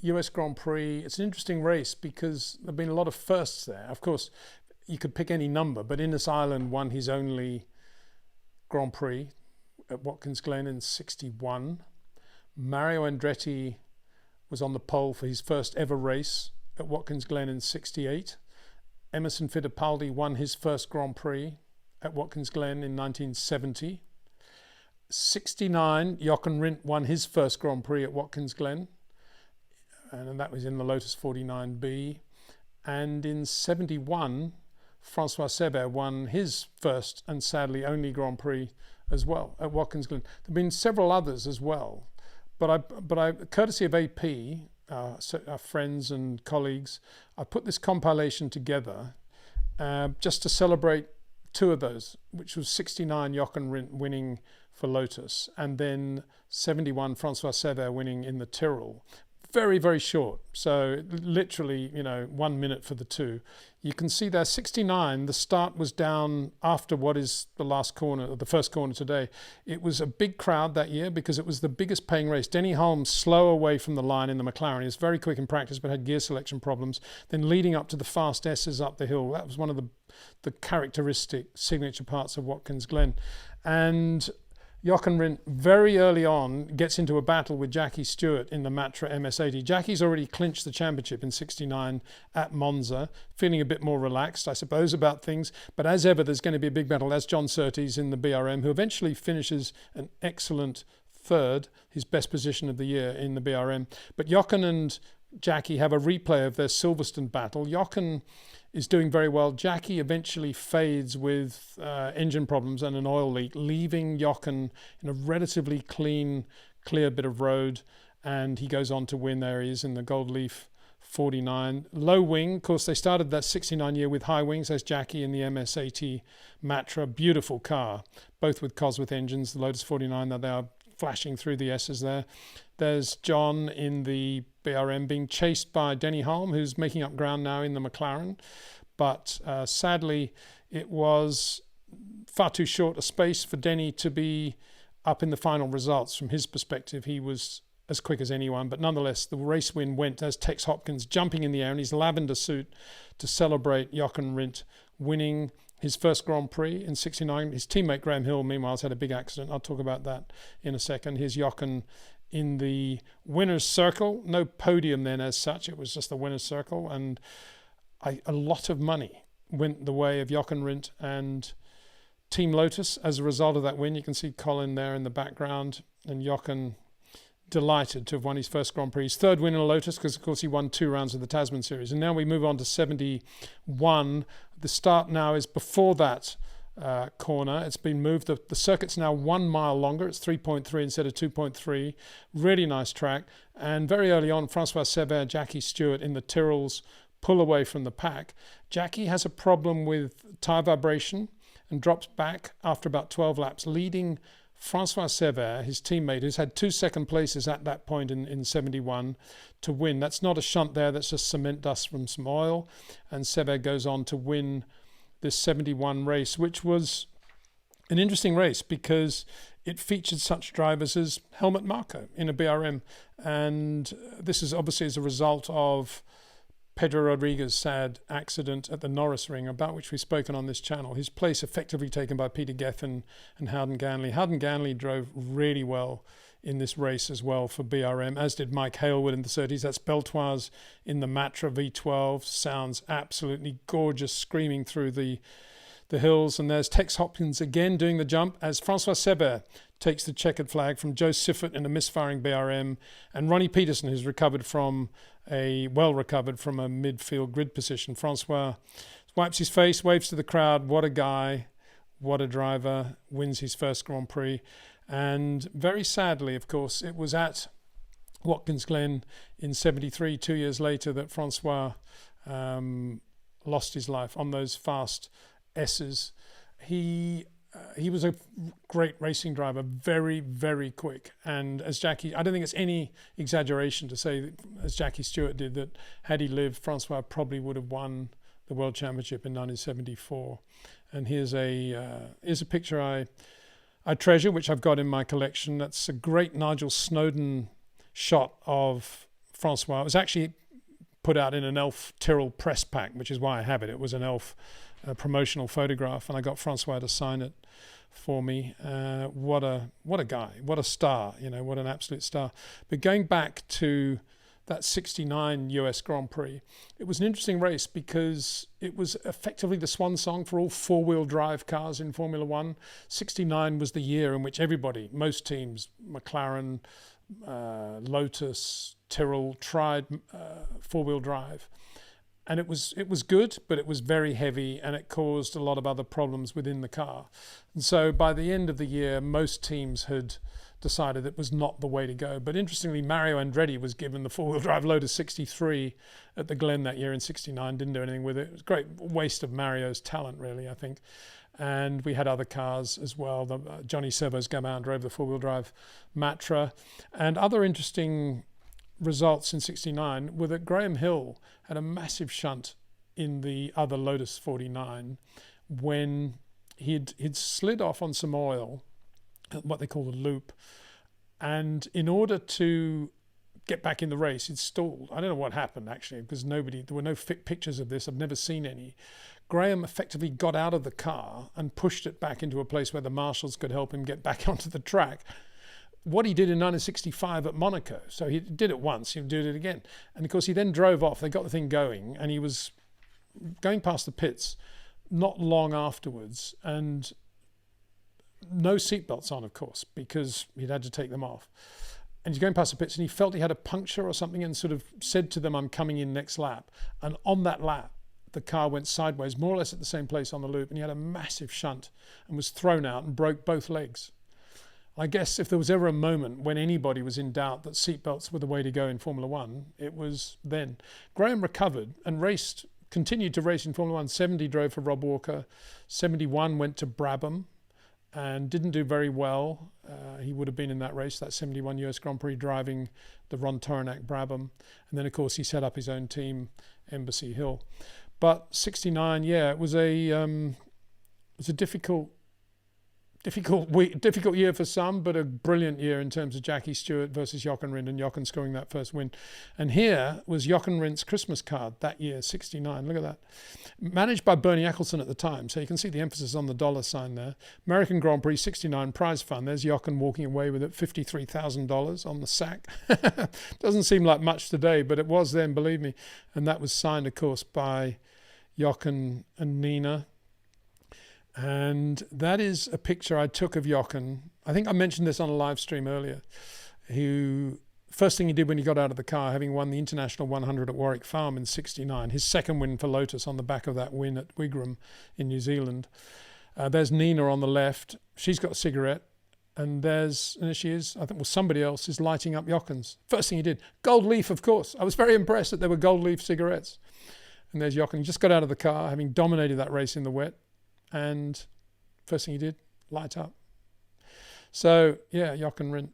US Grand Prix. It's an interesting race because there have been a lot of firsts there. Of course, you could pick any number, but Innes Island won his only Grand Prix at Watkins Glen in '61. Mario Andretti was on the pole for his first ever race at Watkins Glen in '68. Emerson Fittipaldi won his first Grand Prix at Watkins Glen in 1970. '69, Jochen Rindt won his first Grand Prix at Watkins Glen, and that was in the Lotus 49B. And in '71, François Cevert won his first and sadly only Grand Prix as well at Watkins Glen. There have been several others as well, but I courtesy of AP, our friends and colleagues, I put this compilation together just to celebrate two of those, which was '69 Jochen Rindt winning for Lotus, and then '71 François Cevert winning in the Tyrrell. Very, very short. So literally, 1 minute for the two. You can see there, '69, the start was down after what is the last corner, or the first corner today. It was a big crowd that year because it was the biggest paying race. Denny Hulme slow away from the line in the McLaren. He was very quick in practice, but had gear selection problems. Then leading up to the fast S's up the hill. That was one of the characteristic signature parts of Watkins Glen. And Jochen Rindt very early on gets into a battle with Jackie Stewart in the Matra MS80. Jackie's already clinched the championship in '69 at Monza, feeling a bit more relaxed, I suppose, about things. But as ever, there's going to be a big battle. That's John Surtees in the BRM, who eventually finishes an excellent third, his best position of the year in the BRM. But Jochen and Jackie have a replay of their Silverstone battle. Jochen is doing very well. Jackie eventually fades with engine problems and an oil leak, leaving Jochen in a relatively clear bit of road, and he goes on to win. There he is in the Gold Leaf 49. Low wing, of course, they started that '69 year with high wings. There's Jackie in the MS80 Matra, beautiful car, both with Cosworth engines, the Lotus 49, that they are flashing through the S's there. There's John in the BRM being chased by Denny Hulme, who's making up ground now in the McLaren. But sadly, it was far too short a space for Denny to be up in the final results. From his perspective, he was as quick as anyone. But nonetheless, the race win went as Tex Hopkins jumping in the air in his lavender suit to celebrate Jochen Rindt winning his first Grand Prix in '69. His teammate Graham Hill, meanwhile, has had a big accident. I'll talk about that in a second. Here's Jochen in the winner's circle. No podium then as such. It was just the winner's circle. And a lot of money went the way of Jochen Rindt and Team Lotus as a result of that win. You can see Colin there in the background, and Jochen delighted to have won his first Grand Prix. His third win in a Lotus, because of course he won 2 rounds of the Tasman Series. And now we move on to '71. The start now is before that corner. It's been moved. The circuit's now 1 mile longer. It's 3.3 instead of 2.3. Really nice track. And very early on, François Cevert, Jackie Stewart in the Tyrrells pull away from the pack. Jackie has a problem with tyre vibration and drops back after about 12 laps, leading François Cevert, his teammate, who's had 2 second places at that point in '71, to win. That's not a shunt there, that's just cement dust from some oil. And Cevert goes on to win this '71 race, which was an interesting race because it featured such drivers as Helmut Marko in a BRM. And this is obviously as a result of Pedro Rodriguez's sad accident at the Norris Ring, about which we've spoken on this channel. His place effectively taken by Peter Gethin and Howden Ganley. Howden Ganley drove really well in this race as well for BRM, as did Mike Hailwood in the '30s. That's Beltoise in the Matra V12. Sounds absolutely gorgeous, screaming through the hills. And there's Tex Hopkins again doing the jump as François Cevert takes the checkered flag from Joe Siffert in a misfiring BRM, and Ronnie Peterson, who's recovered from a midfield grid position. François wipes his face, waves to the crowd. What a guy, what a driver, wins his first Grand Prix. And very sadly, of course, it was at Watkins Glen in '73, 2 years later, that François lost his life on those fast S's. He was a great racing driver, very, very quick. And as Jackie, I don't think it's any exaggeration to say, that, as Jackie Stewart did, that had he lived, François probably would have won the World Championship in 1974. And here's a picture I treasure, which I've got in my collection. That's a great Nigel Snowdon shot of François. It was actually put out in an Elf Tyrrell press pack, which is why I have it. It was an Elf promotional photograph, and I got François to sign it for me. What a guy, what a star, you know, what an absolute star. But going back to that 69 US Grand Prix, it was an interesting race because it was effectively the swan song for all four-wheel drive cars in Formula One. 69 was the year in which everybody, most teams, McLaren, Lotus, Tyrrell, tried four-wheel drive. And it was good, but it was very heavy, and it caused a lot of other problems within the car. And so by the end of the year, most teams had decided it was not the way to go. But interestingly, Mario Andretti was given the four-wheel drive Lotus 63 at the Glen that year in 69, didn't do anything with it. It was a great waste of Mario's talent, really, I think. And we had other cars as well. Johnny Servo's Gamin drove the four-wheel drive Matra. And other interesting results in 69 were that Graham Hill had a massive shunt in the other Lotus 49 when he'd slid off on some oil, what they call a loop, and in order to get back in the race, he'd stalled. I don't know what happened actually, because there were no pictures of this. I've never seen any. Graham effectively got out of the car and pushed it back into a place where the marshals could help him get back onto the track. What he did in 1965 at Monaco. So he did it once, he did it again. And of course he then drove off, they got the thing going, and he was going past the pits not long afterwards, and no seatbelts on, of course, because he'd had to take them off. And he's going past the pits and he felt he had a puncture or something and sort of said to them, I'm coming in next lap. And on that lap, the car went sideways, more or less at the same place on the loop, and he had a massive shunt and was thrown out and broke both legs. I guess if there was ever a moment when anybody was in doubt that seatbelts were the way to go in Formula One, it was then. Graham recovered and continued to race in Formula One. 70 drove for Rob Walker. 71 went to Brabham and didn't do very well. He would have been in that race, that 71 US Grand Prix, driving the Ron Toronac Brabham. And then, of course, he set up his own team, Embassy Hill. But 69, yeah, it was a difficult year for some, but a brilliant year in terms of Jackie Stewart versus Jochen Rindt, and Jochen scoring that first win. And here was Jochen Rindt's Christmas card that year, 69. Look at that. Managed by Bernie Eccleston at the time, so you can see the emphasis on the dollar sign there. American Grand Prix 69 prize fund. There's Jochen walking away with it, $53,000 on the sack. Doesn't seem like much today, but it was then, believe me. And that was signed, of course, by Jochen and Nina. And that is a picture I took of Jochen. I think I mentioned this on a live stream earlier. First thing he did when he got out of the car, having won the International 100 at Warwick Farm in 69, his second win for Lotus on the back of that win at Wigram in New Zealand. There's Nina on the left. She's got a cigarette. And there she is. I think somebody else is lighting up Jochen's. First thing he did, gold leaf, of course. I was very impressed that there were gold leaf cigarettes. And there's Jochen. He just got out of the car, having dominated that race in the wet. And first thing he did, light up. So, yeah, Jochen Rindt.